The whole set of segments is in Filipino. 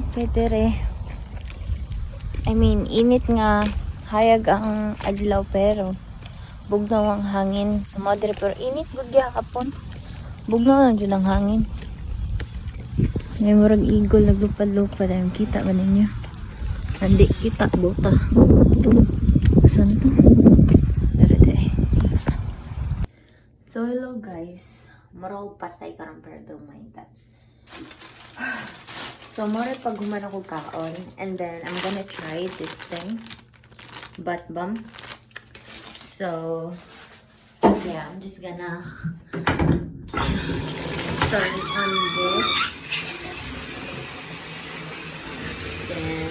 Pwede re. I mean, init nga. Hayag ang adlaw pero bugnaw ang hangin sa madre. Pero init gud gyapon. Bugnaw lang dyan ang hangin. May murag igol naglupad-lupad. Ayun, kita ba ninyo? Hindi kita, buta. Saan to? So, hello guys. Maraw patay karang pero don't mind that. So, more pag human ako kaon. And then, I'm gonna try this thing. Butt bump. So, yeah, I'm just gonna turn on this. Then,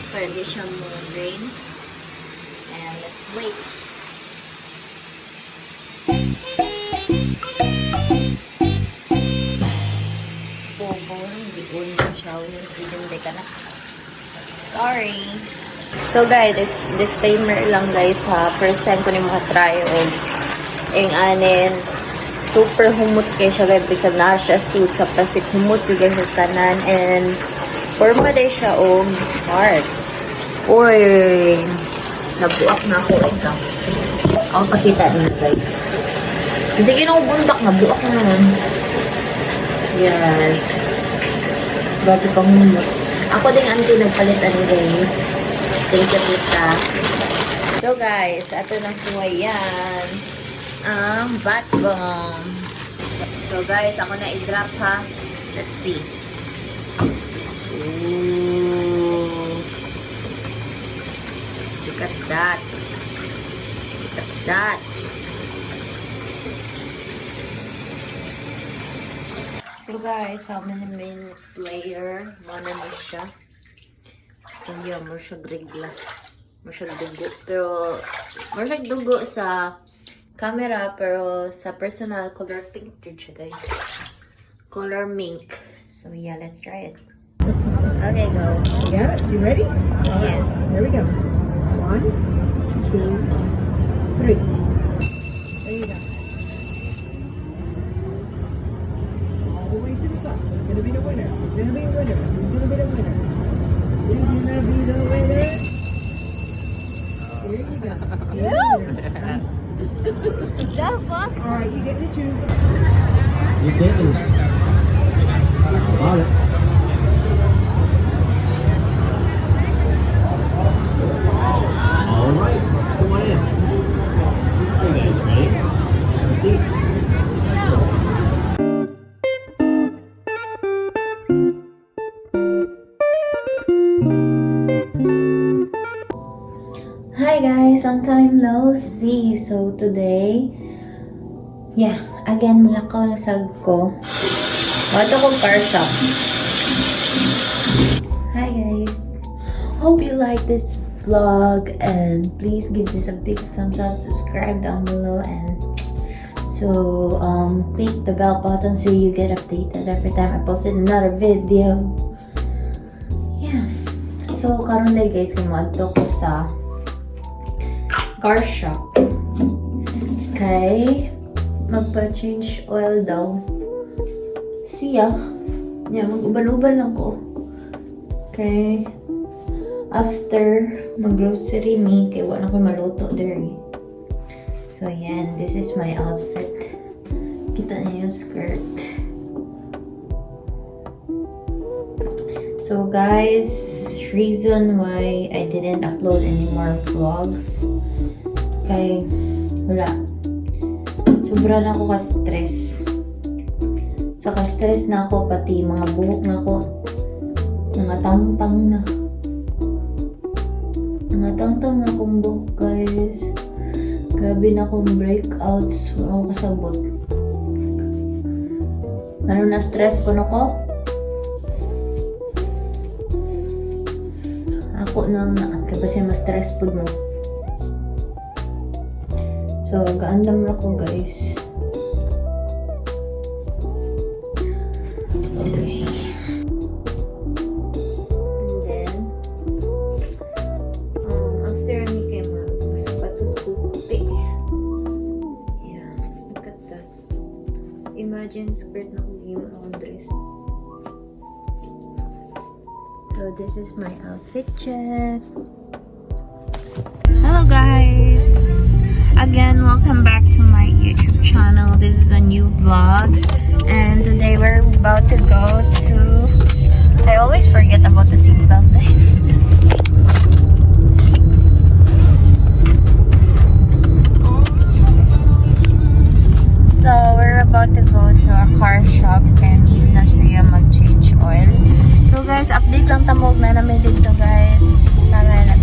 pwede siya more drain. And let's wait. Sorry. So guys, disclaimer lang guys ha. First time ko ni makatry og ang anin super humot kay siya guys. Bisag na siya suit sa plastic humot guys sa tanan. And forma day siya og hard. Uy, nabuak na ako ito. Ako pakita nyo guys. Sige nung bundak, nabuak na naman. Yes. Bago pang humot. Ako din anti nagpalitan guys. Thank you, Tita. So guys, ito na po yan. Ang butt bomb. So guys, ako na i-drop ha. Let's see. Ooh. Look at that. Look at that. So guys, how many minutes later, mana na siya. So yeah, more siya grigla. More siya dugo. Pero, more siya dugo sa camera, pero sa personal, color pink siya guys. Color mink. So yeah, let's try it. Okay, go. You got it? You ready? Yeah. Here we go. 1, 2, 3. There you go. All the way to the top. Who's gonna be the winner? Who's gonna be the winner? Who's gonna be the winner? Who's gonna be the winner? Here you go. The fuck? Alright, you get to choose. You didn't. Got it. All right, come on in. You guys ready? Have a seat. Hi guys, long time no see. So today, yeah, again mulakaw na sag ko. Wato ko car shop. Hi guys. Hope you like this vlog and please give this a big thumbs up, subscribe down below, and so click the bell button so you get updated every time I posted another video. Yeah. So karon day guys, kumadto ko sa car shop. Okay. Magpa-change oil daw. Siya. Yeah, mag-uban-uban lang ko. Okay. After mag-grocery me, kaya wala ko maluto there. So, yan. This is my outfit. Kita niyo yung skirt. So, guys, reason why I didn't upload any more vlogs. Kay, wala. Sobra na ako ka-stress. So, ka-stress na ako, pati mga buhok na ako. Mga tang-tang na. Mga tang-tang na akong buhok, guys. Grabe na akong breakouts. Wala akong kasabot. Ano na stress ko na ko? Ako nang kaya ba siya ma-stress po mo? So, gaandam na ko guys. Okay. And then, after ni kay sapatos ko puti. Yeah, look at that. Imagine skirt na kung himo akong dress. So this is my outfit check. Hello guys! Again, welcome back to my YouTube channel. This is a new vlog. And today we're about to go to... I always forget about the seatbelt. So we're about to go to a car shop and need na siya mag-change oil. So guys, update lang tamog na namin dito guys. Tara na.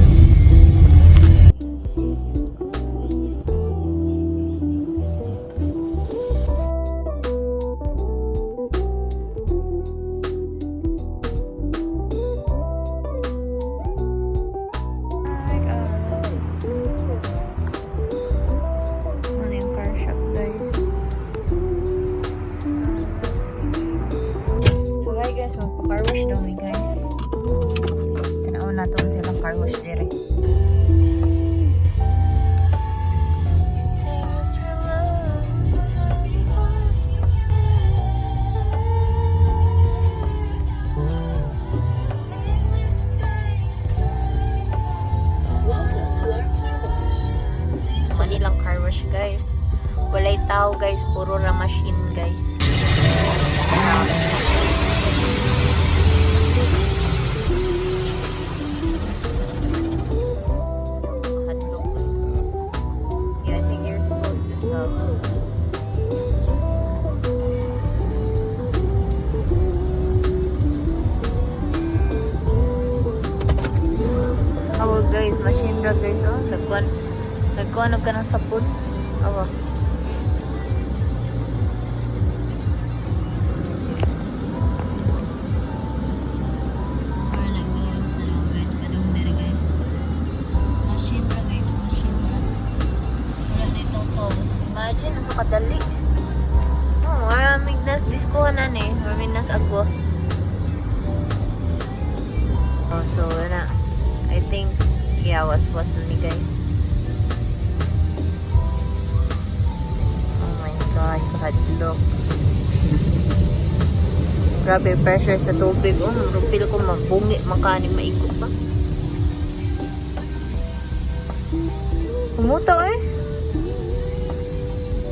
Ano yung car shop guys? So hi guys, magpa-car wash daw mi guys. Tanaw na to silang car wash dire. Manilang car wash guys. Walay tao guys, puro ra machine guys. Hotdogs. Yeah, I think you're supposed to stop. Oh guys, machine ra guys oh. Nagkuhan ka ng sabon. Awa. Imagine, nasa kadali. Oh, maraming nas diskuhanan eh. Maraming nas ako. Oh, so wala. I think, yeah, was ni guys. Oh my god, kahadlok. Grabe, pressure sa tubig. Oh, feel ko mabungi, makaning maikot pa. Humuta eh.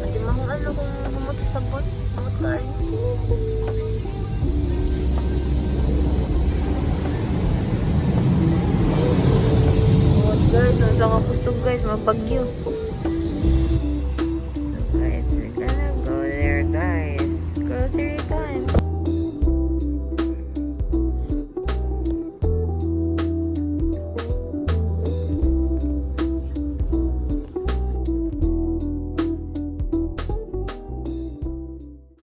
Pati mahong ano kung humot sa sabon. Humot ka eh. Humot guys, ang saka kusog guys, mapagyo.